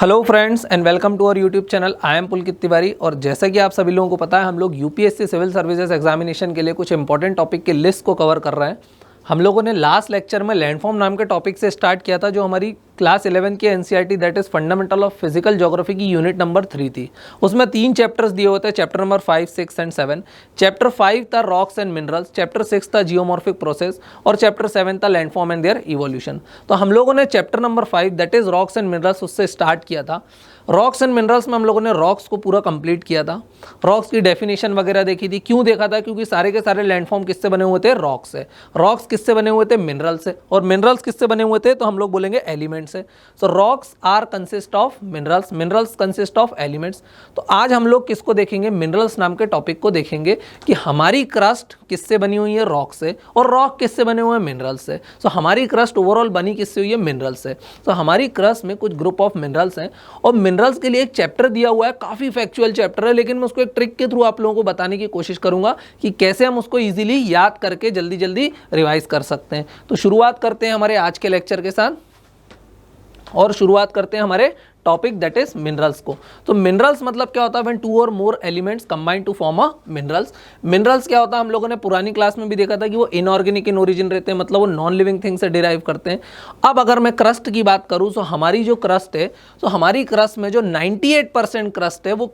Hello friends and welcome to our YouTube channel. I am Pulkit Tiwari. और जैसा कि आप सभी लोगों को पता है, हम लोग यूपीएससी सिविल सर्विसेज एग्जामिनेशन के लिए कुछ इंपॉर्टेंट टॉपिक की लिस्ट को कवर कर रहे हैं। हम लोगों ने लास्ट लेक्चर में लैंडफॉर्म नाम के टॉपिक से स्टार्ट किया था, जो हमारी क्लास 11 की NCERT that is fundamental of physical geography की यूनिट नंबर 3 थी। उसमें 3 चैप्टर्स दिए होते हैं, चैप्टर नंबर 5, 6 एंड 7। चैप्टर 5 था रॉक्स एंड मिनरल्स, चैप्टर 6 था जियोमॉर्फिक प्रोसेस और चैप्टर 7 था लैंडफॉर्म एंड देयर इवोल्यूशन। तो हम लोगों ने chapter number 5 that is rocks and minerals उससे स्टार्ट किया था। रॉक्स एंड मिनरल्स में हम लोगों ने रॉक्स को पूरा कंप्लीट किया था, रॉक्स की डेफिनेशन वगैरह देखी थी। क्यों देखा था? क्योंकि सारे के सारे लैंडफॉर्म किससे बने हुए थे? रॉक से। रॉक्स किससे बने हुए थे? मिनरल से। और मिनरल्स किससे बने हुए थे? तो हम लोग बोलेंगे एलिमेंट से। So rocks are consist of minerals, minerals consist of elements. तो आज हम लोग किसको देखेंगे? मिनरल्स नाम के टॉपिक को देखेंगे कि हमारी क्रस्ट किससे बनी हुई है? रॉक से। और रॉक किससे बने हुए हैं? मिनरल से। सो हमारी क्रस्ट ओवरऑल बनी किससे हुई है? मिनरल से। तो हमारी क्रस्ट में कुछ ग्रुप ऑफ मिनरल्स हैं और मिनरल्स के लिए एक चैप्टर दिया हुआ है, काफी फैक्चुअल चैप्टर है, लेकिन मैं उसको एक ट्रिक के थ्रू आप लोगों को बताने की कोशिश करूंगा कि कैसे हम उसको इजीली याद करके जल्दी जल्दी रिवाइज कर सकते हैं। तो शुरुआत करते हैं हमारे आज के लेक्चर के साथ और शुरुआत करते हैं हमारे टॉपिक दैट इज मिनरल्स को। तो मिनरल्स मतलब क्या होता है? व्हेन 2 और more elements combine to form a minerals. Minerals क्या होता है? हम लोगों ने पुरानी क्लास में भी देखा था कि वो इनऑर्गेनिक इन ओरिजिन रहते हैं, मतलब वो नॉन लिविंग थिंग से डिराइव करते हैं। अब अगर मैं क्रस्ट की बात करूं तो हमारी जो क्रस्ट है, तो हमारी क्रस्ट में जो 98% क्रस्ट है वो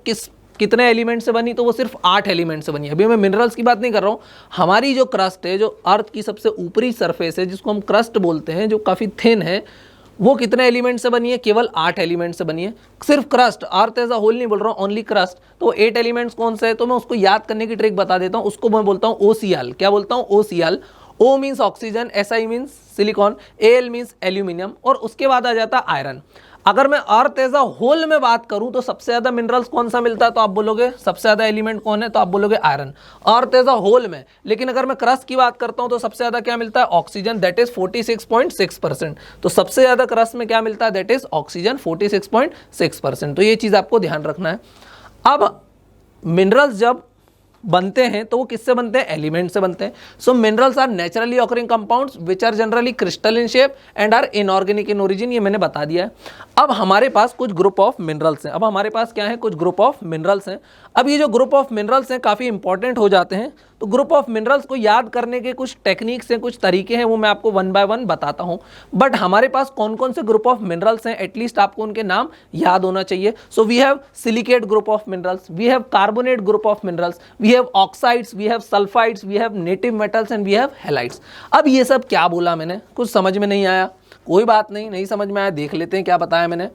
कितने एलिमेंट से बनी? तो वो सिर्फ 8 एलिमेंट से बनी है। अभी मैं मिनरल्स की बात नहीं कर रहा हूँ। हमारी जो क्रस्ट है, जो अर्थ की सबसे ऊपरी सरफेस है, जिसको हम क्रस्ट बोलते हैं, जो काफ़ी थिन है, वो कितने एलिमेंट से बनी है? केवल 8 एलिमेंट से बनी है। सिर्फ crust, earth as a whole नहीं बोल रहा हूँ, ओनली क्रस्ट। तो 8 एलिमेंट्स कौन से है? तो मैं उसको याद करने की ट्रिक बता देता हूँ। उसको मैं बोलता हूँ OCl। क्या बोलता हूँ? OCl। O means oxygen, SI means silicon, Al means aluminium, और उसके बाद आ जाता है आयरन। अगर मैं अर्थ एज अ होल में बात करूं तो सबसे ज्यादा मिनरल्स कौन सा मिलता है? तो आप बोलोगे सबसे ज्यादा एलिमेंट कौन है? तो आप बोलोगे iron, earth as a whole में। लेकिन अगर मैं क्रस्ट की बात करता हूं तो सबसे ज्यादा क्या मिलता है? Oxygen, that is 46.6%। तो सबसे ज्यादा क्रस्ट में क्या मिलता है? That is oxygen, 46.6%। तो ये चीज आपको ध्यान रखना है। अब मिनरल्स जब बनते हैं तो वो किससे बनते हैं? एलिमेंट से बनते हैं। So minerals are naturally occurring compounds which are generally crystal in shape and are inorganic in origin. ये मैंने बता दिया है। अब हमारे पास कुछ ग्रुप ऑफ मिनरल्स हैं। अब हमारे पास क्या है? कुछ ग्रुप ऑफ मिनरल्स हैं। अब ये जो ग्रुप ऑफ मिनरल्स हैं काफ़ी इंपॉर्टेंट हो जाते हैं। तो ग्रुप ऑफ मिनरल्स को याद करने के कुछ टेक्निक्स हैं, कुछ तरीके हैं, वो मैं आपको 1 बाय 1 बताता हूँ। बट हमारे पास कौन कौन से ग्रुप ऑफ मिनरल्स हैं, एटलीस्ट आपको उनके नाम याद होना चाहिए। So we have silicate group of minerals, we have carbonate group of minerals, we have oxides, we have sulphides, we have native metals and we have halides. अब ये सब क्या बोला मैंने? कुछ समझ में नहीं आया? कोई बात नहीं, नहीं समझ में आया, देख लेते हैं क्या बताया मैंने।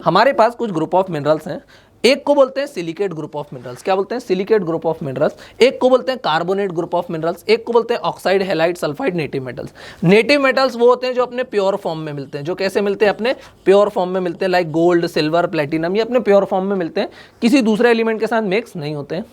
हमारे पास कुछ ग्रुप ऑफ मिनरल्स हैं। एक को बोलते हैं सिलिकेट ग्रुप ऑफ मिनरल्स। क्या बोलते हैं? Silicate group of minerals. एक को बोलते हैं कार्बोनेट ग्रुप ऑफ मिनरल्स। एक को बोलते हैं oxide, halide, sulphide, native metals. Native metals वो होते हैं जो अपने प्योर फॉर्म में मिलते हैं। जो कैसे मिलते हैं? अपने प्योर फॉर्म में मिलते हैं, लाइक गोल्ड, सिल्वर, प्लेटिनम। ये अपने प्योर फॉर्म में मिलते हैं, किसी दूसरे एलिमेंट के साथ मिक्स नहीं होते हैं।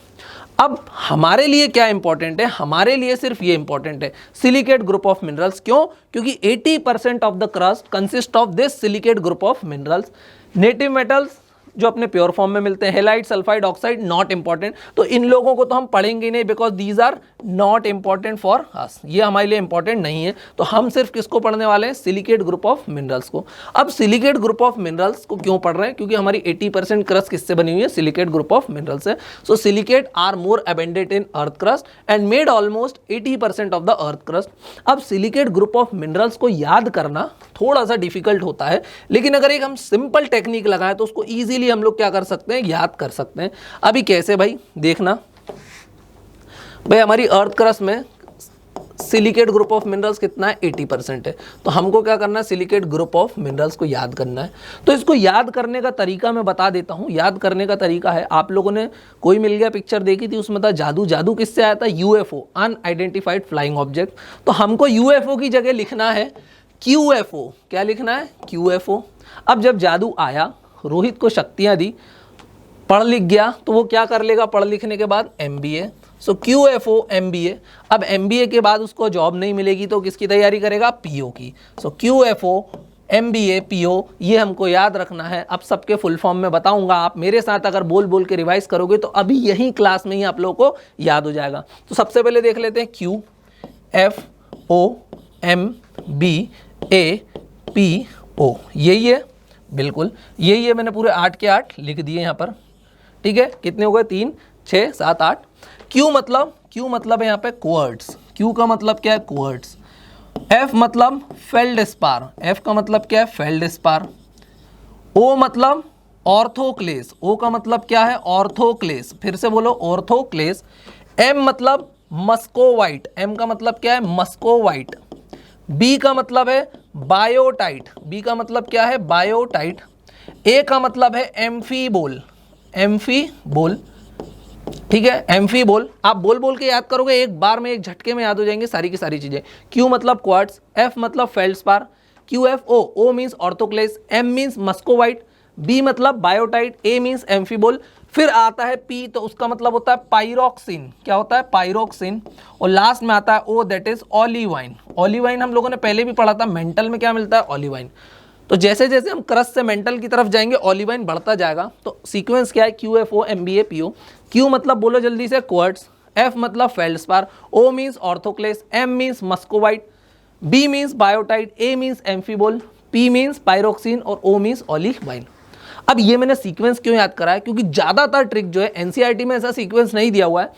अब हमारे लिए क्या इंपॉर्टेंट है? हमारे लिए सिर्फ ये इंपॉर्टेंट है, सिलिकेट ग्रुप ऑफ मिनरल्स। क्यों? क्योंकि 80% of the crust consist of this silicate group of minerals. Native metals जो अपने प्योर फॉर्म में मिलते हैं, halide, sulphide, oxide, not important. तो इन लोगों को तो हम पढ़ेंगे नहीं, because these are not important for us. ये हमारे लिए इंपॉर्टेंट नहीं है। तो हम सिर्फ किसको पढ़ने वाले हैं? सिलिकेट ग्रुप ऑफ मिनरल्स को। अब सिलिकेट ग्रुप ऑफ मिनरल्स को क्यों पढ़ रहे हैं? क्योंकि हमारी 80% क्रस्ट किससे बनी हुई है? सिलिकेट ग्रुप ऑफ मिनरल्स है। So silicate are more abundant in earth crust and made almost 80% of the earth crust. अब सिलिकेट ग्रुप ऑफ मिनरल्स को याद करना थोड़ा सा डिफिकल्ट होता है, लेकिन अगर एक हम सिंपल टेक्निक लगाएं तो उसको इजीली हम लोग क्या कर सकते हैं? याद कर सकते हैं। अभी कैसे भाई? देखना भाई, हमारी अर्थ क्रस्ट में सिलिकेट ग्रुप ऑफ मिनरल्स कितना है? 80% है। तो हमको क्या करना है? सिलिकेट ग्रुप ऑफ मिनरल्स को याद करना है। तो इसको याद करने का तरीका मैं बता देता हूं। याद करने का तरीका है, आप लोगों ने कोई मिल गया पिक्चर देखी थी, उसमें था जादू। जादू किससे आया था? UFO, unidentified flying object. तो हमको UFO की जगह लिखना है QFO। क्या लिखना है? QFO। अब जब जादू आया, रोहित को शक्तियां दी, पढ़ लिख गया, तो वो क्या कर लेगा पढ़ लिखने के बाद? MBA। सो QFO MBA। अब MBA के बाद उसको जॉब नहीं मिलेगी तो किसकी तैयारी करेगा? PO की। सो QFO MBA PO, ये हमको याद रखना है। अब सबके फुल फॉर्म में बताऊंगा, आप मेरे साथ अगर बोल बोल के रिवाइज करोगे तो अभी यही क्लास में ही आप लोगों को याद हो जाएगा। तो सबसे पहले देख लेते हैं QFO MBA PO, यही है। बिल्कुल, ये मैंने पूरे 8 के 8 लिख दिए यहाँ पर, ठीक है। कितने हो गए? 3, 6, 7, 8। क्यू मतलब है यहाँ पे क्वार्ट्स। क्यू का मतलब क्या है? क्वार्ट्स। एफ मतलब फेल्डस्पार। एफ का मतलब क्या है? फेल्डस्पार। ओ मतलब ऑर्थोक्लेस। ओ का मतलब क्या है? ऑर्थोक्लेस। फिर से बोलो, ऑर्थोक्लेस। एम मतलब मस्कोवाइट। एम का मतलब क्या है? मस्कोवाइट। बी का मतलब है बायोटाइट। बी का मतलब क्या है? बायोटाइट। ए का मतलब है एम्फीबोल। एम्फीबोल, ठीक है, एम्फीबोल। आप बोल बोल के याद करोगे, एक बार में, एक झटके में याद हो जाएंगे सारी की सारी चीजें। क्यू मतलब क्वार्ट्स, एफ मतलब feldspar, Q F O. O means orthoclase, M means muscovite, B मतलब बायोटाइट, ए मीन्स एम्फीबोल। फिर आता है पी, तो उसका मतलब होता है पाइरोक्सिन। क्या होता है? पाइरोक्सिन। और लास्ट में आता है ओ, दैट इज ऑलिवाइन। ऑलिवाइन हम लोगों ने पहले भी पढ़ा था, मेंटल में क्या मिलता है? ऑलिवाइन। तो जैसे जैसे हम क्रस्ट से मेंटल की तरफ जाएंगे, ऑलिवाइन बढ़ता जाएगा। तो सीक्वेंस क्या है? Q F O M B A P O. Q मतलब बोलो जल्दी से, क्वार्ट्स। एफ मतलब feldspar. O means orthoclase. M means muscovite. B means biotite. A means amphibole. P means pyroxene. और ओ मीन्स ऑलिवाइन। अब ये मैंने सीक्वेंस क्यों याद करा है? क्योंकि ज्यादातर ट्रिक जो है एनसीईआरटी में ऐसा सीक्वेंस नहीं दिया हुआ है।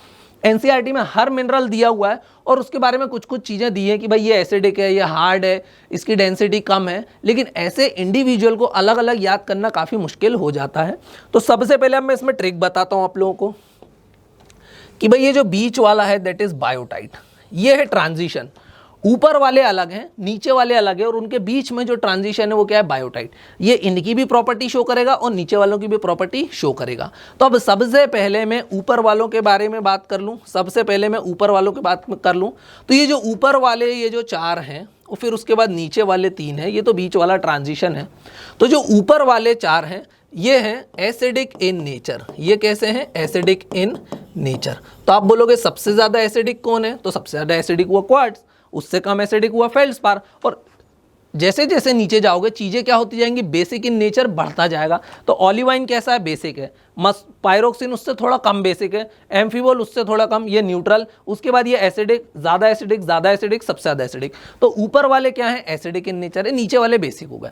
एनसीईआरटी में हर मिनरल दिया हुआ है और उसके बारे में कुछ कुछ चीजें दी है कि भाई ये एसिडिक है, ये हार्ड है, इसकी डेंसिटी कम है। लेकिन ऐसे इंडिविजुअल को अलग अलग याद करना काफी मुश्किल हो जाता है। तो सबसे पहले अब मैं इसमें ट्रिक बताता हूं आप लोगों को कि भाई ये जो बीच वाला है दैट इज बायोटाइट। ये है ट्रांजिशन। ऊपर वाले अलग हैं, नीचे वाले अलग है, और उनके बीच में जो ट्रांजिशन है वो क्या है? बायोटाइट। ये इनकी भी प्रॉपर्टी शो करेगा और नीचे वालों की भी प्रॉपर्टी शो करेगा। तो अब सबसे पहले मैं ऊपर वालों के बारे में बात कर लूं। तो ये जो ऊपर वाले, ये जो 4 हैं, और फिर उसके बाद नीचे वाले 3 हैं, ये तो बीच वाला ट्रांजिशन है। तो जो ऊपर वाले 4 हैं, ये हैं एसिडिक इन नेचर। ये कैसे हैं? Acidic in nature. तो आप बोलोगे सबसे ज्यादा एसिडिक कौन है? तो सबसे ज्यादा एसिडिक हुआ क्वार्ट्ज, उससे कम एसिडिक हुआ फेल्डस्पार। और जैसे जैसे नीचे जाओगे चीजें क्या होती जाएंगी? बेसिक इन नेचर बढ़ता जाएगा। तो ऑलिवाइन कैसा है? बेसिक है। पाइरोक्सिन उससे थोड़ा कम बेसिक है। एम्फीबोल उससे थोड़ा कम, ये न्यूट्रल। उसके बाद ये एसिडिक, ज्यादा एसिडिक, ज्यादा एसिडिक, सबसे ज्यादा एसिडिक। तो ऊपर वाले क्या है? एसिडिक इन नेचर है, नीचे वाले बेसिक हो गए।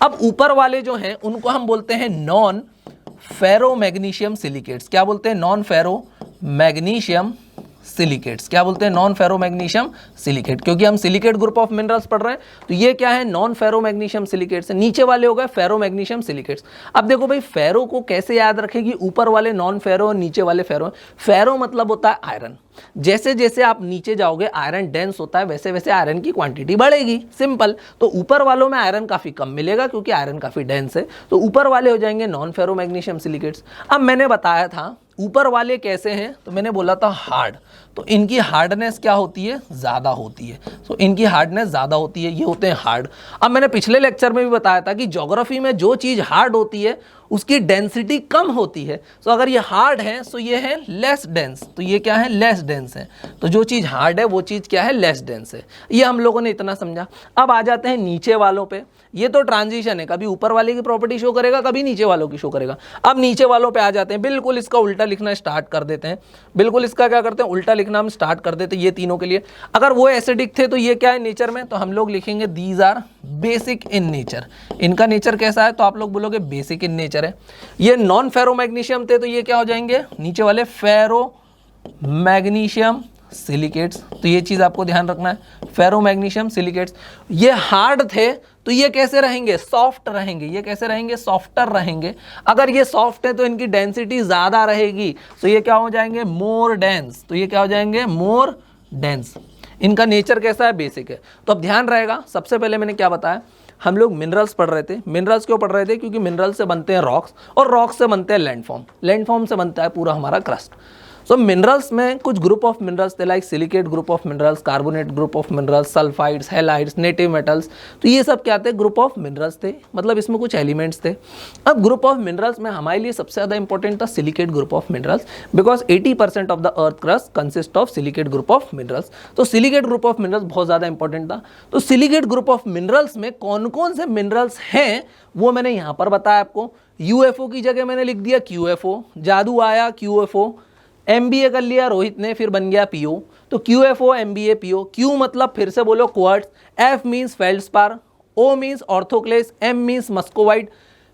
अब ऊपर वाले जो हैं उनको हम बोलते हैं नॉन फेरोमैग्नीशियम सिलिकेट्स। क्या बोलते हैं? Non ferromagnesium silicates. क्या बोलते हैं? Non ferromagnesium silicate. क्योंकि हम सिलिकेट ग्रुप ऑफ मिनरल्स पढ़ रहे हैं, तो ये क्या है? Non ferromagnesium silicates. नीचे वाले हो गए फेरोमैग्नीशियम सिलिकेट्स। अब देखो भाई, फेरो को कैसे याद रखेगी? ऊपर वाले नॉन फेरो और नीचे वाले फेरो। फेरो मतलब होता है आयरन। जैसे जैसे आप नीचे जाओगे आयरन डेंस होता है, वैसे वैसे आयरन की क्वांटिटी बढ़ेगी, सिंपल। तो ऊपर वालों में आयरन काफी कम मिलेगा क्योंकि आयरन काफी डेंस है। तो ऊपर वाले हो जाएंगे नॉन फेरोमैग्नीशियम सिलिकेट्स। अब मैंने बताया था ऊपर वाले कैसे हैं, तो मैंने बोला था हार्ड। तो इनकी हार्डनेस क्या होती है? ज्यादा होती है। तो इनकी हार्डनेस ज्यादा होती है, ये होते हैं हार्ड। अब मैंने पिछले लेक्चर में भी बताया था कि ज्योग्राफी में जो चीज हार्ड होती है उसकी डेंसिटी कम होती है। तो अगर ये हार्ड है तो ये है लेस डेंस। तो ये क्या है? लेस डेंस है। तो जो चीज हार्ड है वो चीज क्या है? लेस डेंस है। ये हम लोगों ने इतना समझा। अब आ जाते हैं नीचे वालों पे। ये तो ट्रांजिशन है, कभी ऊपर वाले की प्रॉपर्टी शो करेगा, कभी नीचे वालों की शो करेगा। अब नीचे वालों पे आ जाते हैं, बिल्कुल इसका उल्टा लिखना स्टार्ट कर देते हैं। बिल्कुल इसका क्या करते हैं? उल्टा लिखना हम स्टार्ट कर देते हैं ये तीनों के लिए। अगर वो एसिडिक थे तो ये क्या है नेचर में? तो हम लोग लिखेंगे these are basic in nature. इनका नेचर कैसा है? तो आप लोग बोलोगे बेसिक इन नेचर है। ये नॉन फेरोमैग्नीशियम थे तो ये क्या हो जाएंगे? नीचे वाले फेरोमैग्नीशियम सिलिकेट्स। तो ये चीज आपको ध्यान रखना है, फेरोमैग्नीशियम सिलिकेट्स। ये हार्ड थे तो ये कैसे रहेंगे? सॉफ्ट रहेंगे। ये कैसे रहेंगे? सॉफ्टर रहेंगे। अगर ये सॉफ्ट है तो इनकी डेंसिटी ज्यादा रहेगी, तो ये क्या हो जाएंगे? मोर डेंस। तो ये क्या हो जाएंगे? मोर डेंस। इनका नेचर कैसा है? बेसिक है। तो अब ध्यान रहेगा, सबसे पहले मैंने क्या बताया? हम लोग मिनरल्स पढ़ रहे थे। मिनरल्स क्यों पढ़ रहे थे? क्योंकि मिनरल से बनते हैं रॉक्स, और रॉक्स से बनते हैं लैंडफॉर्म, लैंडफॉर्म से बनता है पूरा हमारा क्रस्ट। सो मिनरल्स में कुछ ग्रुप ऑफ मिनरल्स थे, like silicate group of minerals, carbonate group of minerals, sulphides, halides, native metals. तो ये सब क्या थे? ग्रुप ऑफ मिनरल्स थे, मतलब इसमें कुछ एलिमेंट्स थे। अब ग्रुप ऑफ मिनरल्स में हमारे लिए सबसे ज्यादा इंपॉर्टेंट था silicate group of minerals, because 80% of the earth crust consist of silicate group of minerals. तो सिलिकेट ग्रुप ऑफ मिनरल्स बहुत ज्यादा इंपॉर्टेंट था। तो सिलिकेट ग्रुप ऑफ मिनरल्स में कौन कौन से मिनरल्स हैं वो मैंने यहां पर बताया आपको। यूएफओ की जगह मैंने लिख दिया क्यूएफओ, जादू आया क्यूएफओ, एमबीए कर लिया रोहित ने, फिर बन गया पीओ। तो क्यूएफओ, एमबीए, पीओ। क्यू मतलब फिर से बोलो quartz, F means feldspar, O means orthoclase, M means muscovite,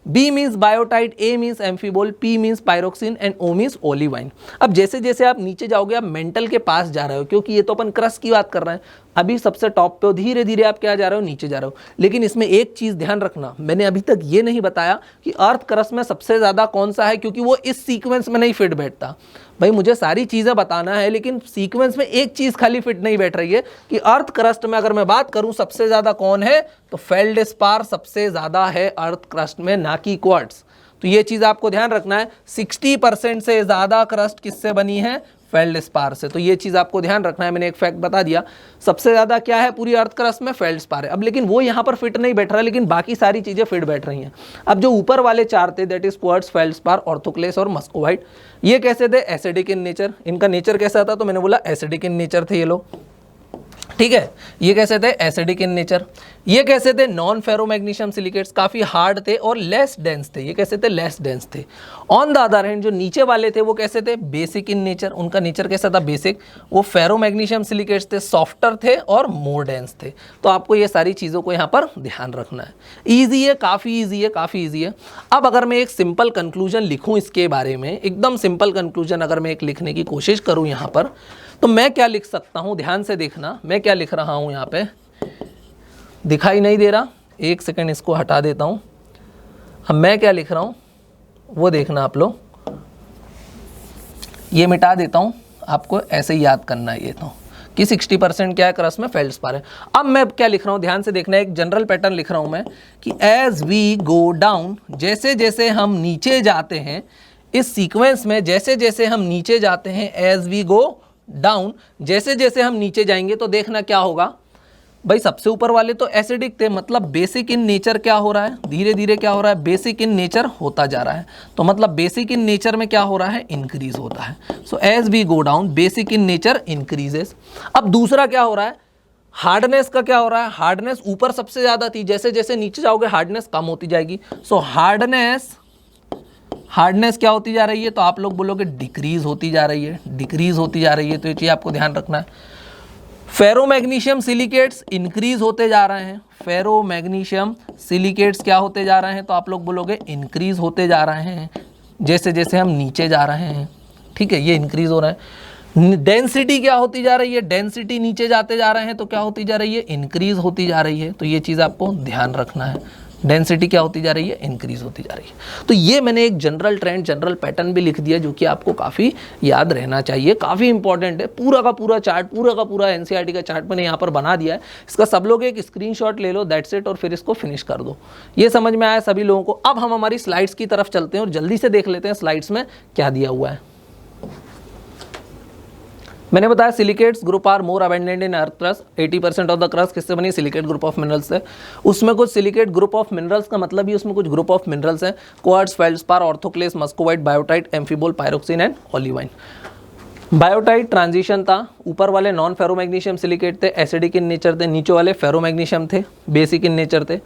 B means biotite, A means amphibole, P means pyroxene and O means olivine. अब जैसे जैसे आप नीचे जाओगे आप मेंटल के पास जा रहे हो, क्योंकि ये तो अपन क्रस्ट की बात कर रहे हैं, अभी सबसे टॉप पे हो, धीरे धीरे आप क्या जा रहे हो, नीचे जा रहे हो। लेकिन इसमें एक चीज ध्यान रखना, मैंने अभी तक ये नहीं बताया कि अर्थ क्रस्ट में सबसे ज्यादा कौन सा है, क्योंकि वो इस सीक्वेंस में नहीं फिट बैठता। भाई मुझे सारी चीजें बताना है, लेकिन सीक्वेंस में एक चीज खाली फिट नहीं बैठ रही है कि अर्थ क्रस्ट में अगर मैं बात करूं सबसे ज्यादा कौन है, तो फेल्डस्पार सबसे ज्यादा है अर्थ क्रस्ट में, ना कि क्वार्ट्ज। तो ये चीज आपको ध्यान रखना है, 60% से ज्यादा क्रस्ट किससे बनी है, फेल्डस्पार से। तो ये चीज आपको ध्यान रखना है, मैंने एक फैक्ट बता दिया, सबसे ज्यादा क्या है पूरी अर्थ क्रस्ट में, फेल्डस्पार है। अब लेकिन वो यहाँ पर फिट नहीं बैठ रहा है, लेकिन बाकी सारी चीजें फिट बैठ रही हैं। अब जो ऊपर वाले चार थे, दैट इज क्वार्ट्ज, फेल्डस्पार, ऑर्थोक्लेस और मस्कोवाइट, ये कैसे थे, एसिडिक इन नेचर। इनका नेचर कैसा था, तो मैंने बोला एसिडिक इन नेचर थे ये लोग, ठीक है। ये कैसे थे, एसिडिक इन नेचर। ये कैसे थे, नॉन फेरोमैग्नीशियम सिलिकेट्स, काफी हार्ड थे और लेस डेंस थे। ये कैसे थे, लेस डेंस थे। ऑन द अदर हैंड जो नीचे वाले थे वो कैसे थे, बेसिक इन नेचर। उनका नेचर कैसा था, बेसिक। वो फेरोमैग्नीशियम सिलिकेट्स थे, सॉफ्टर थे और मोर डेंस थे। तो आपको ये सारी चीजों को यहाँ पर ध्यान रखना है। ईजी है, काफी ईजी है, काफी ईजी है। अब अगर मैं एक सिंपल कंक्लूजन लिखूं इसके बारे में, एकदम सिंपल कंक्लूजन अगर मैं एक लिखने की कोशिश करूं यहाँ पर, तो मैं क्या लिख सकता हूं, ध्यान से देखना मैं क्या लिख रहा हूं। यहाँ पे दिखाई नहीं दे रहा, एक सेकंड इसको हटा देता हूं। अब मैं क्या लिख रहा हूं वो देखना आप लोग, ये मिटा देता हूं, आपको ऐसे ही याद करना है ये तो, कि 60% क्या है क्रस्ट में, फेल्डस्पार है। अब मैं क्या लिख रहा हूं, ध्यान से देखना, एक जनरल पैटर्न लिख रहा हूं मैं कि एज वी गो डाउन, जैसे जैसे हम नीचे जाते हैं इस सीक्वेंस में, जैसे जैसे हम नीचे जाते हैं, एज वी गो डाउन, जैसे जैसे हम नीचे जाएंगे तो देखना क्या होगा भाई, सबसे ऊपर वाले तो एसिडिक थे, मतलब बेसिक इन नेचर क्या हो रहा है, धीरे धीरे क्या हो रहा है, बेसिक इन नेचर होता जा रहा है। तो मतलब बेसिक इन नेचर में क्या हो रहा है, इंक्रीज होता है। So as we go down basic in nature increases. अब दूसरा क्या हो रहा है, हार्डनेस का क्या हो रहा है, हार्डनेस ऊपर सबसे ज्यादा थी, जैसे जैसे नीचे जाओगे हार्डनेस कम होती जाएगी। सो हार्डनेस क्या होती जा रही है, तो आप लोग बोलोगे डिक्रीज होती जा रही है, डिक्रीज होती जा रही है। तो ये चीज आपको ध्यान रखना है। फेरोमैग्नीशियम सिलिकेट्स इंक्रीज होते जा रहे हैं, फेरोमैग्नीशियम सिलिकेट्स क्या होते जा रहे हैं, तो आप लोग बोलोगे इंक्रीज होते जा रहे हैं जैसे जैसे हम नीचे जा रहे हैं, ठीक है, ये इंक्रीज हो रहा है। डेंसिटी क्या होती जा रही है, डेंसिटी नीचे जाते जा रहे हैं तो क्या होती जा रही है, इंक्रीज होती जा रही है। तो ये चीज़ आपको ध्यान रखना है, डेंसिटी क्या होती जा रही है, इंक्रीज होती जा रही है। तो ये मैंने एक जनरल ट्रेंड, जनरल पैटर्न भी लिख दिया, जो कि आपको काफ़ी याद रहना चाहिए, काफ़ी इंपॉर्टेंट है। पूरा का पूरा चार्ट, पूरा का पूरा एनसीईआरटी का चार्ट मैंने यहाँ पर बना दिया है। इसका सब लोग एक स्क्रीनशॉट ले लो, दैट्स इट, और फिर इसको फिनिश कर दो। ये समझ में आया सभी लोगों को। अब हम हमारी स्लाइड्स की तरफ चलते हैं और जल्दी से देख लेते हैं स्लाइड्स में क्या दिया हुआ है। मैंने बताया silicates group are more abundant in earth crust, 80% of the crust किससे बनी, सिलिकेट ग्रुप ऑफ मिनरल्स से। उसमें कुछ सिलिकेट ग्रुप ऑफ मिनरल्स का मतलब ही उसमें कुछ ग्रुप ऑफ मिनरल्स हैं, quartz, feldspar, orthoclase, muscovite, biotite, amphibole, pyroxene and olivine. Biotite transition था, ऊपर वाले नॉन फेरोमैग्नीशियम सिलिकेट थे, एसिडिक इन नेचर थे, नीचे वाले फेरोमैग्नीशियम थे, बेसिक इन नेचर थे,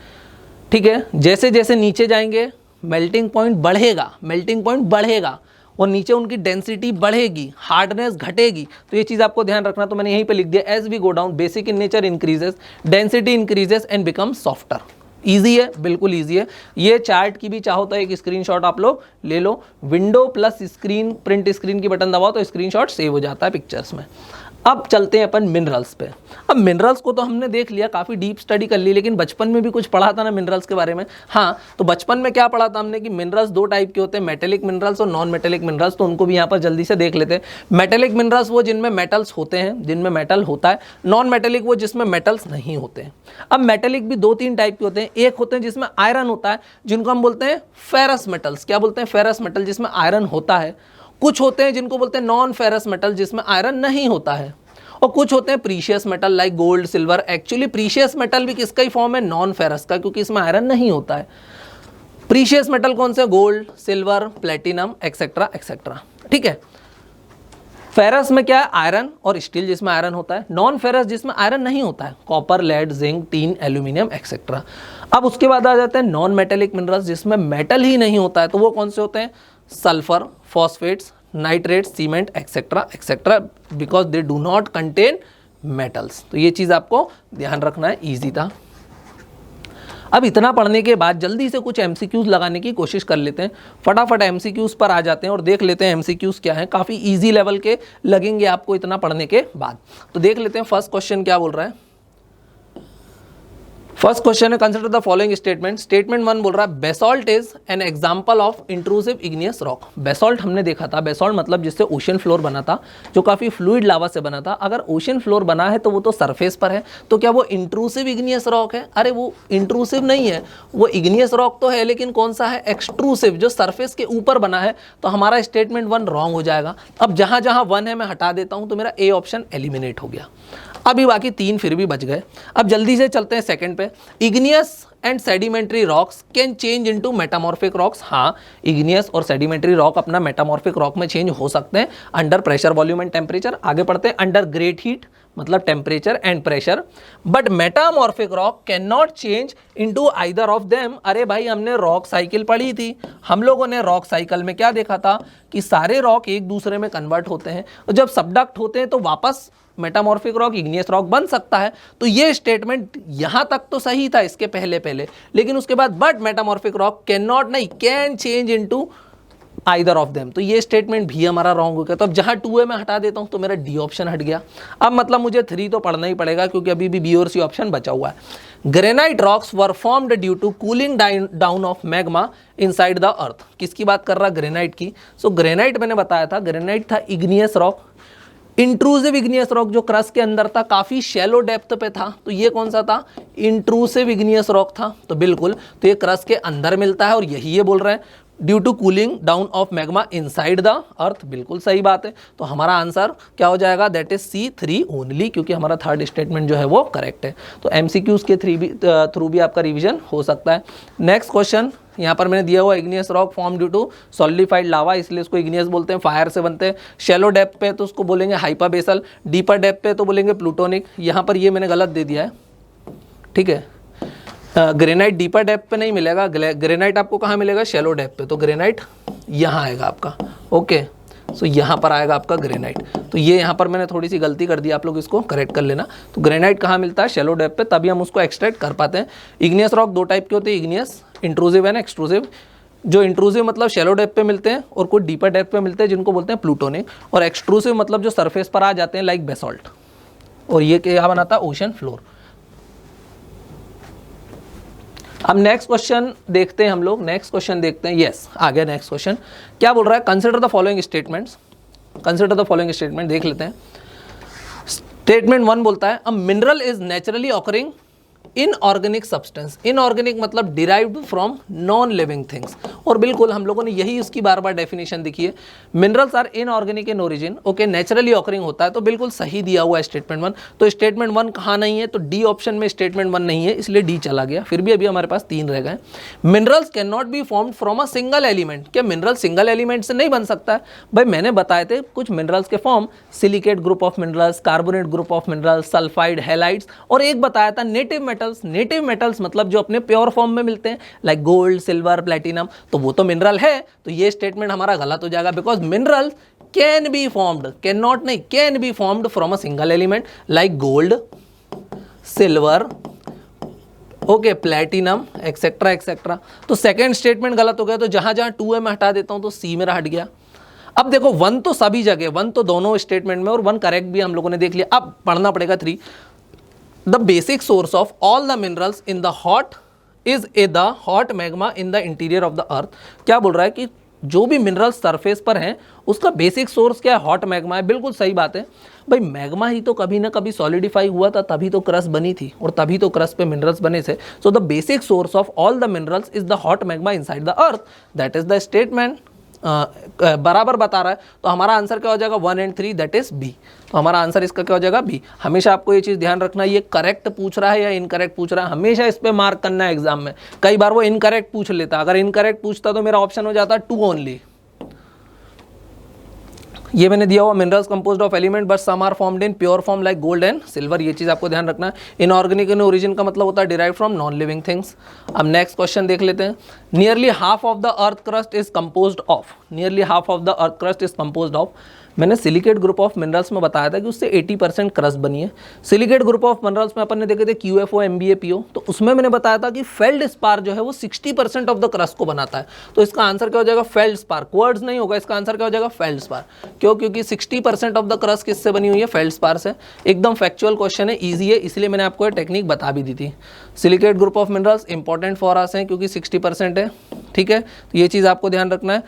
ठीक है। जैसे जैसे नीचे जाएंगे मेल्टिंग पॉइंट बढ़ेगा, मेल्टिंग पॉइंट बढ़ेगा और नीचे उनकी डेंसिटी बढ़ेगी, हार्डनेस घटेगी। तो ये चीज़ आपको ध्यान रखना। तो मैंने यहीं पे लिख दिया, as we go down basic in nature increases, density increases and become softer. Easy है, बिल्कुल ईजी है। ये चार्ट की भी चाहो तो एक स्क्रीनशॉट आप लोग ले लो, window plus screen, print screen की बटन दबाओ तो स्क्रीनशॉट सेव हो जाता है पिक्चर्स में। अब चलते हैं अपन मिनरल्स पे। अब मिनरल्स को तो हमने देख लिया, काफ़ी डीप स्टडी कर ली, लेकिन बचपन में भी कुछ पढ़ा था ना मिनरल्स के बारे में। हाँ, तो बचपन में क्या पढ़ा था हमने कि मिनरल्स दो टाइप के होते हैं, मेटेलिक मिनरल्स और नॉन मेटेलिक मिनरल्स। तो उनको भी यहाँ पर जल्दी से देख लेते हैं। मेटेलिक मिनरल्स वो जिनमें मेटल्स होते हैं, जिनमें मेटल होता है। नॉन मेटेलिक वो जिसमें मेटल्स नहीं होते हैं। अब मेटेलिक भी 2-3 टाइप के होते हैं। एक होते हैं जिसमें आयरन होता है, जिनको हम बोलते हैं फेरस मेटल्स। क्या बोलते हैं, फेरस मेटल, जिसमें आयरन होता है। कुछ होते हैं जिनको बोलते हैं नॉन फेरस मेटल, जिसमें आयरन नहीं होता है। और कुछ होते हैं precious metal like gold, silver. Actually precious metal भी किसका ही फॉर्म है, नॉन फेरस का, क्योंकि इसमें आयरन नहीं होता है। प्रीशियस मेटल कौन से, gold, silver, platinum etcetera etcetera, ठीक है। फेरस में क्या है, आयरन और स्टील, जिसमें आयरन होता है। नॉन फेरस जिसमें आयरन नहीं होता है, copper, lead, zinc, tin, aluminium etcetera. अब उसके बाद आ जाते हैं नॉन मेटेलिक मिनरल्स, जिसमें मेटल ही नहीं होता है। तो वो कौन से होते हैं, sulphur, phosphates, nitrate, cement etcetera etcetera, because they do not contain metals. तो ये चीज़ आपको ध्यान रखना है, ईजी था। अब इतना पढ़ने के बाद जल्दी से कुछ एमसीक्यूज लगाने की कोशिश कर लेते हैं, फटाफट एमसीक्यूज पर आ जाते हैं और देख लेते हैं एमसीक्यूज क्या है। काफ़ी इजी लेवल के लगेंगे आपको इतना पढ़ने के बाद। तो देख लेते हैं फर्स्ट क्वेश्चन क्या बोल रहा है। फर्स्ट क्वेश्चन है consider the following statement. Statement 1 बोल रहा है basalt is an example of intrusive igneous rock. Basalt हमने देखा था, बेसॉल्ट मतलब जिससे ओशन फ्लोर बना था, जो काफी फ्लूइड लावा से बना था। अगर ओशन फ्लोर बना है तो वो तो सरफेस पर है, तो क्या वो इंट्रूसिव इग्नियस रॉक है? अरे वो इंट्रूसिव नहीं है, वो इग्नियस रॉक तो है, लेकिन कौन सा है? एक्सट्रूसिव, जो सरफेस के ऊपर बना है। तो हमारा स्टेटमेंट 1 रॉन्ग हो जाएगा। अब जहां जहां 1 है मैं हटा देता हूं, तो मेरा ए ऑप्शन एलिमिनेट हो गया। अभी बाकी 3 फिर भी बच गए। अब जल्दी से चलते हैं सेकंड पे। Igneous and sedimentary rocks can change into metamorphic rocks. हाँ, इग्नियस और सेडिमेंट्री रॉक अपना मेटामॉर्फिक रॉक में चेंज हो सकते हैं under pressure, volume and temperature. आगे पढ़ते हैं अंडर ग्रेट हीट मतलब temperature and pressure, but metamorphic rock can not change into either of them. अरे भाई, हमने रॉक साइकिल पढ़ी थी। हम लोगों ने रॉक साइकिल में क्या देखा था कि सारे रॉक एक दूसरे में कन्वर्ट होते हैं, और जब सबडक्ट होते हैं तो वापस मेटामॉर्फिक रॉक, इग्नियस रॉक बन सकता है। तो ये स्टेटमेंट यहां तक तो सही था इसके पहले, लेकिन उसके बाद but metamorphic rock can not नहीं, can change into either of them, तो ये स्टेटमेंट भी हमारा रॉन्ग हो गया। तो अब जहां 2 है मैं हटा देता हूं, तो मेरा डी ऑप्शन हट गया। अब मतलब मुझे 3 तो पढ़ना ही पड़ेगा, क्योंकि अभी भी बी और सी ऑप्शन बचा हुआ है। Granite rocks were formed due to cooling down of magma inside the earth. किसकी बात कर रहा? ग्रेनाइट की। सो ग्रेनाइट मैंने बताया था, ग्रेनाइट था igneous rock. Intrusive igneous rock जो क्रस्ट के अंदर था, काफी शैलो डेप्थ पे था, तो ये कौन सा था? इंट्रूसिव इग्नियस रॉक था। तो बिल्कुल, तो ये क्रस्ट के अंदर मिलता है, और यही ये बोल रहे हैं due to cooling down of magma inside the earth. बिल्कुल सही बात है। तो हमारा आंसर क्या हो जाएगा? दैट इज C3 ओनली, क्योंकि हमारा थर्ड स्टेटमेंट जो है वो करेक्ट है। तो एमसीक्यूज के थ्रू भी आपका रिवीजन हो सकता है। नेक्स्ट क्वेश्चन यहाँ पर मैंने दिया हुआ, igneous rock form due to solidified lava, इसलिए इसको इग्नियस बोलते हैं, फायर से बनते हैं। शैलो डेप्थ पे तो उसको बोलेंगे हाइपाबेसल, डीपर डेप्थ पे तो बोलेंगे प्लूटोनिक। यहाँ पर ये मैंने गलत दे दिया है, ठीक है। ग्रेनाइट डीपर डेप्थ पे नहीं मिलेगा, ग्रेनाइट आपको कहाँ मिलेगा? शैलो डेप्थ पे। तो ग्रेनाइट यहाँ आएगा आपका, ओके। सो यहाँ पर आएगा आपका ग्रेनाइट। तो ये यहाँ पर मैंने थोड़ी सी गलती कर दी, आप लोग इसको करेक्ट कर लेना। तो ग्रेनाइट कहाँ मिलता है? शैलो डेप्थ पे, तभी हम उसको एक्सट्रैक्ट कर पाते हैं। इग्नियस रॉक 2 टाइप के होते हैं, इग्नियस इंट्रूसिव एंड एक्सट्रूसिव। जो इंट्रूसिव मतलब शैलो डेप्थ पे मिलते हैं, और कुछ डीपर डेप्थ पे मिलते हैं, जिनको बोलते हैं प्लूटोनिक। और एक्सट्रूसिव मतलब जो सरफेस पर आ जाते हैं, लाइक बेसॉल्ट। और ये क्या बनाता है? Ocean floor. अब नेक्स्ट क्वेश्चन देखते हैं हम लोग, नेक्स्ट क्वेश्चन देखते हैं। यस, आ गया नेक्स्ट क्वेश्चन। क्या बोल रहा है? Consider the following statements. Consider the following statement, देख लेते हैं। स्टेटमेंट 1 बोलता है a mineral is naturally occurring inorganic substance. Inorganic मतलब derived from non living things, और बिल्कुल हम लोगों ने यही उसकी बार बार डेफिनेशन देखी है। Minerals are inorganic in origin, okay, naturally occurring होता है, तो बिल्कुल सही दिया हुआ है स्टेटमेंट 1। तो स्टेटमेंट 1 कहाँ नहीं है? तो डी ऑप्शन में स्टेटमेंट 1 नहीं है, इसलिए डी चला गया। फिर भी अभी हमारे पास 3 रह गए। Minerals can not be formed from a single element. क्या मिनरल सिंगल एलिमेंट से नहीं बन सकता है? भाई मैंने बताए थे कुछ मिनरल्स के form, silicate group of minerals, carbonate group of minerals, sulphide, halides, और एक बताया था नेटिव मेटल्स। नेटिव मेटल्स मतलब जो अपने प्योर फॉर्म में मिलते हैं, लाइक गोल्ड, सिल्वर, प्लैटिनम, तो वो तो मिनरल है। तो ये स्टेटमेंट हमारा गलत हो जाएगा, because minerals can be formed, can not नहीं, can be formed from a single element, like gold, silver, okay, platinum, etcetera etcetera. तो सेकेंड स्टेटमेंट गलत हो गया। तो जहां जहां 2 है मैं हटा देता हूं, तो सी मेरा हट गया। अब देखो 1 तो सभी जगह, 1 तो दोनों स्टेटमेंट में, और 1 करेक्ट भी हम लोगों ने देख लिया। अब पढ़ना पड़ेगा 3। The basic source of all the minerals in the hot is the hot magma in the interior of the earth। क्या बोल रहा है कि जो भी मिनरल्स सरफेस पर हैं उसका बेसिक सोर्स क्या है? हॉट मैग्मा है। बिल्कुल सही बात है भाई, मैग्मा ही तो कभी ना कभी सॉलिडिफाई हुआ था, तभी तो क्रस्ट बनी थी, और तभी तो क्रस्ट पे मिनरल्स बने थे। So the basic source of all the minerals is the hot magma inside the earth, that is the statement. बराबर बता रहा है, तो हमारा आंसर क्या हो जाएगा? 1 और 3, दैट इज बी। तो हमारा आंसर इसका क्या हो जाएगा? बी। हमेशा आपको ये चीज ध्यान रखना, ये करेक्ट पूछ रहा है या इनकरेक्ट पूछ रहा है, हमेशा इस पे मार्क करना है एग्जाम में। कई बार वो इनकरेक्ट पूछ लेता, अगर इनकरेक्ट पूछता तो मेरा ऑप्शन हो जाता 2 ओनली। ये मैंने दिया हुआ minerals composed of element but some are formed in pure form like gold and silver, ये चीज आपको ध्यान रखना है। इनऑर्गेनिक इन ओरिजिन का मतलब होता है derive from non living things. अब नेक्स्ट क्वेश्चन देख लेते हैं। Nearly half of the earth crust is composed of, nearly half of the earth crust is composed of मैंने सिलिकेट ग्रुप ऑफ मिनरल्स में बताया था कि उससे 80% क्रस्ट बनी है। सिलिकेट ग्रुप ऑफ मिनरल्स में अपन ने देखे थे QFO MBA PO, तो उसमें मैंने बताया था कि फेल्डस्पार जो है वो 60% ऑफ द क्रस्ट को बनाता है। तो इसका आंसर क्या हो जाएगा? फेल्डस्पार। क्वर्ट्ज नहीं होगा, इसका आंसर क्या हो जाएगा? फेल्डस्पार। क्यों? क्योंकि 60% ऑफ द क्रस्ट किससे बनी हुई है? फेल्डस्पार से। एकदम फैक्चुअल क्वेश्चन है, ईजी है, इसलिए मैंने आपको ये टेक्निक बता भी दी थी। Silicate group of minerals important for अस है क्योंकि 60% है, ठीक है, तो ये चीज़ आपको ध्यान रखना है।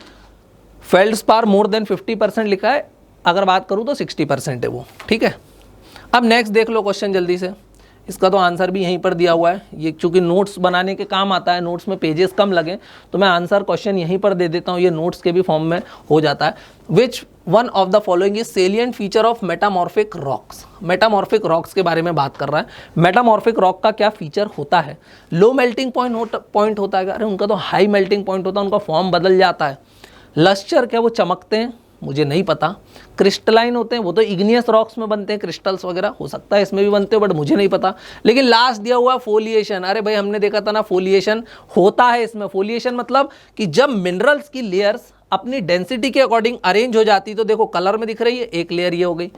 फेल्डस्पार मोर देन 50% लिखा है, अगर बात करूं तो 60% है वो, ठीक है। अब नेक्स्ट देख लो क्वेश्चन जल्दी से, इसका तो आंसर भी यहीं पर दिया हुआ है। ये चूंकि नोट्स बनाने के काम आता है, नोट्स में पेजेस कम लगे तो मैं आंसर क्वेश्चन यहीं पर दे देता हूँ, ये नोट्स के भी फॉर्म में हो जाता है। Which one of the following is salient feature of metamorphic rocks. Metamorphic rocks के बारे में बात कर रहा है। मेटामॉर्फिक रॉक का क्या फीचर होता है? लो मेल्टिंग पॉइंट होता है। अरे उनका तो हाई मेल्टिंग पॉइंट होता है, उनका फॉर्म बदल जाता है। लस्चर, क्या वो चमकते हैं? मुझे नहीं पता। क्रिस्टलाइन होते हैं, वो तो इग्नियस रॉक्स में बनते हैं, क्रिस्टल्स वगैरह, हो सकता है इसमें भी बनते हो बट मुझे नहीं पता। लेकिन लास्ट दिया हुआ फोलिएशन, अरे भाई हमने देखा था ना फोलिएशन होता है इसमें। फोलिएशन मतलब कि जब मिनरल्स की लेयर्स अपनी डेंसिटी के अकॉर्डिंग अरेंज हो जाती, तो देखो कलर में दिख रही है, एक लेयर ये हो गई,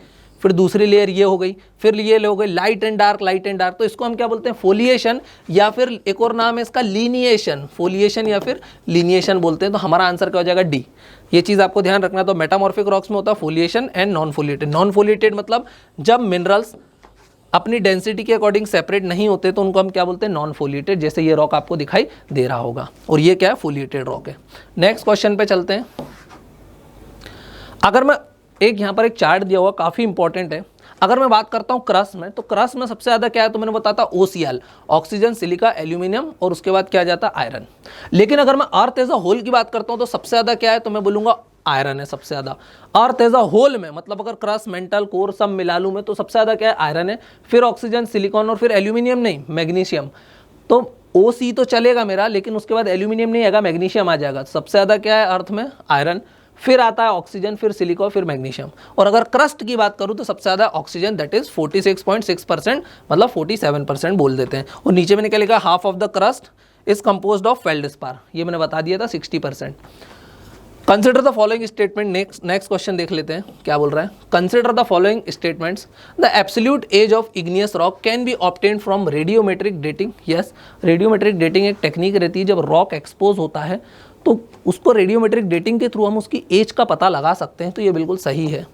फिर दूसरी लेयर ये हो गई, फिर ये हो गई light and dark, light and dark, तो इसको हम क्या बोलते हैं? फोलिएशन, या फिर एक और नाम है इसका लीनिएशन। फोलिएशन या फिर लीनिएशन बोलते हैं। तो हमारा आंसर क्या हो जाएगा? डी। ये चीज़ आपको ध्यान रखना। तो मेटामॉर्फिक रॉक्स में होता है foliation and non foliated. Non foliated मतलब जब मिनरल्स अपनी डेंसिटी के अकॉर्डिंग सेपरेट नहीं होते तो उनको हम क्या बोलते हैं? Non foliated. जैसे ये रॉक आपको दिखाई दे रहा होगा, और ये क्या है? फोलिएटेड रॉक है। नेक्स्ट क्वेश्चन पे चलते हैं। अगर मैं एक यहाँ पर एक चार्ट दिया हुआ, काफ़ी इंपॉर्टेंट है। अगर मैं बात करता हूँ क्रस्ट में, तो क्रस्ट में सबसे ज़्यादा क्या है? तो मैंने बताता OCl, ऑक्सीजन, सिलिका, एल्यूमिनियम, और उसके बाद क्या जाता है? आयरन। लेकिन अगर मैं अर्थ एज अ होल की बात करता हूँ तो सबसे ज़्यादा क्या है? तो मैं बोलूँगा आयरन है सबसे ज़्यादा। अर्थ एज अ होल में मतलब अगर क्रस्ट, मेंटल, कोर सब मिला लूँ मैं, तो सबसे ज़्यादा क्या है? आयरन है। फिर ऑक्सीजन, सिलिकॉन, और फिर एल्यूमिनियम नहीं, मैग्नीशियम। तो OC तो चलेगा मेरा, लेकिन उसके बाद एल्यूमिनियम नहीं आएगा, मैग्नीशियम आ जाएगा। सबसे ज़्यादा क्या है अर्थ में? आयरन। फिर आता है ऑक्सीजन, फिर सिलिकॉन, फिर मैग्नीशियम। और अगर क्रस्ट की बात करूं तो सबसे ज़्यादा ऑक्सीजन, दैट इज 46.6%, मतलब 47% बोल देते हैं। और नीचे मैंने क्या लिखा? Half of the crust is composed of feldspar, ये मैंने बता दिया था 60%। Consider the following statement. Next question देख लेते हैं क्या बोल रहा है। Consider the following statements. The absolute age of igneous rock can be obtained from radiometric dating. Yes, radiometric dating एक टेक्निक रहती है, जब रॉक एक्सपोज होता है तो उसको रेडियोमेट्रिक डेटिंग के थ्रू हम उसकी एज का पता लगा सकते हैं। तो ये बिल्कुल सही है।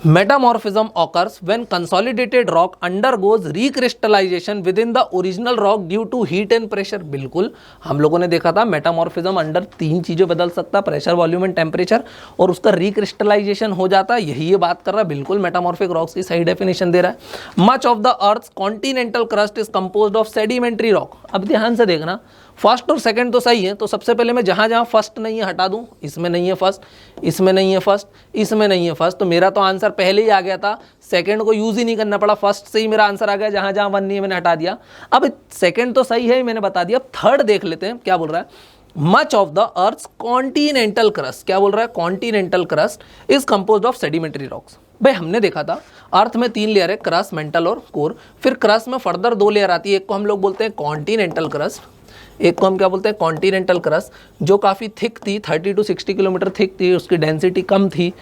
Metamorphism occurs when consolidated rock undergoes recrystallization within the original rock due to heat and pressure. बिल्कुल, हम लोगों ने देखा था मेटामॉर्फिज्म अंडर 3 चीज़ें बदल सकता है, प्रेशर, वॉल्यूम एंड टेम्परेचर, और उसका रिक्रिस्टलाइजेशन हो जाता है। यही ये बात कर रहा है, बिल्कुल मेटामॉर्फिक रॉक्स की सही डेफिनेशन दे रहा है। Much of the earth's continental crust is composed of sedimentary rock. अब ध्यान से देखना, फर्स्ट और सेकंड तो सही है, तो सबसे पहले मैं जहाँ जहाँ फर्स्ट नहीं है हटा दूँ। इसमें नहीं है फर्स्ट, इसमें नहीं है फर्स्ट, इसमें नहीं है फर्स्ट, तो मेरा तो आंसर पहले ही आ गया था, सेकंड को यूज़ ही नहीं करना पड़ा, फर्स्ट से ही मेरा आंसर आ गया। जहाँ जहाँ 1 नहीं है मैंने हटा दिया। अब सेकंड तो सही है, मैंने बता दिया। थर्ड देख लेते हैं क्या बोल रहा है। Much of the earth's continental crust, क्या बोल रहा है? Continental crust is composed of sedimentary rocks. भाई हमने देखा था अर्थ में 3 लेयर है, क्रस्ट, मेंटल और कोर। फिर क्रस्ट में फर्दर 2 लेयर आती है, एक को हम लोग बोलते हैं कॉन्टिनेंटल क्रस्ट, एक को हम क्या बोलते हैं? कॉन्टिनेंटल क्रस्ट, जो काफ़ी थिक थी, 30 to 60 किलोमीटर थिक थी, उसकी डेंसिटी कम थी,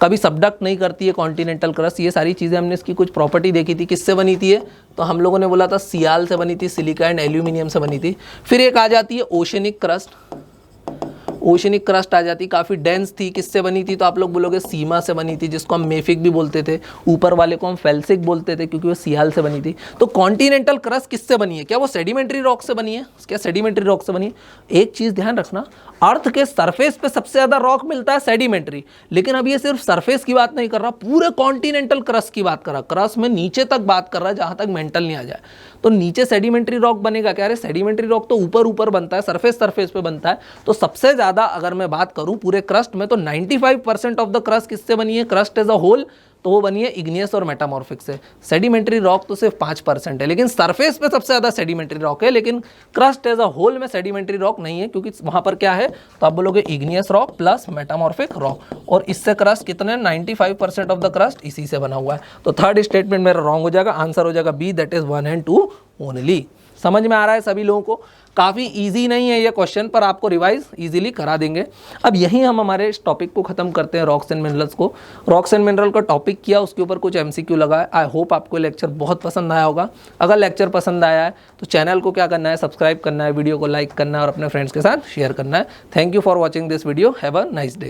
कभी सबडक्ट नहीं करती है कॉन्टिनेंटल क्रस्ट। ये सारी चीज़ें हमने इसकी कुछ प्रॉपर्टी देखी थी। किससे बनी थी ये? तो हम लोगों ने बोला था सियाल से बनी थी, सिलिका एंड एल्यूमिनियम से बनी थी। फिर एक आ जाती है ओशनिक क्रस्ट, ओशनिक क्रस्ट आ जाती, काफ़ी डेंस थी। किससे बनी थी? तो आप लोग बोलोगे सीमा से बनी थी, जिसको हम मेफिक भी बोलते थे। ऊपर वाले को हम फेल्सिक बोलते थे क्योंकि वो सियाल से बनी थी। तो कॉन्टिनेंटल क्रस्ट किससे बनी है? क्या वो सेडिमेंट्री रॉक से बनी है? क्या सेडिमेंट्री रॉक से बनी है? एक चीज़ ध्यान रखना, अर्थ के सरफेस पे सबसे ज़्यादा रॉक मिलता है सेडिमेंट्री, लेकिन अब ये सिर्फ सरफेस की बात नहीं कर रहा, पूरे कॉन्टिनेंटल क्रस्ट की बात कर रहा। क्रस्ट में नीचे तक बात कर रहा है, जहाँ तक मेंटल नहीं आ जाए। तो नीचे सेडिमेंट्री रॉक बनेगा क्या? अरे सेडिमेंट्री रॉक तो ऊपर ऊपर बनता है, सरफेस पे बनता है। तो सबसे ज़्यादा अगर मैं बात करूं पूरे क्रस्ट में, तो 95% ऑफ द क्रस्ट किससे बनी है? क्रस्ट एज अ होल, तो वो बनी है इग्नियस और मेटामॉर्फिक से। सेडिमेंट्री रॉक तो सिर्फ 5% है, लेकिन सरफेस पे सबसे ज़्यादा सेडिमेंट्री रॉक है, लेकिन क्रस्ट एज अ होल में सेडिमेंट्री रॉक नहीं है, क्योंकि वहाँ पर क्या है? तो आप बोलोगे igneous rock plus metamorphic rock, और इससे क्रस्ट कितने? 95% ऑफ द क्रस्ट इसी से बना हुआ है। तो थर्ड स्टेटमेंट मेरा रॉन्ग हो जाएगा, आंसर हो जाएगा B, that is 1 and 2 only. समझ में आ रहा है सभी लोगों को? काफ़ी इजी नहीं है ये क्वेश्चन, पर आपको रिवाइज इजीली करा देंगे। अब यहीं हम हमारे इस टॉपिक को खत्म करते हैं, रॉक्स एंड मिनरल्स को। रॉक्स एंड मिनरल का टॉपिक किया, उसके ऊपर कुछ एमसीक्यू लगा है। आई होप आपको लेक्चर बहुत पसंद आया होगा। अगर लेक्चर पसंद आया है तो चैनल को क्या करना है, सब्सक्राइब करना है, वीडियो को लाइक करना है और अपने फ्रेंड्स के साथ शेयर करना है। Thank you for watching this video. Have a nice day.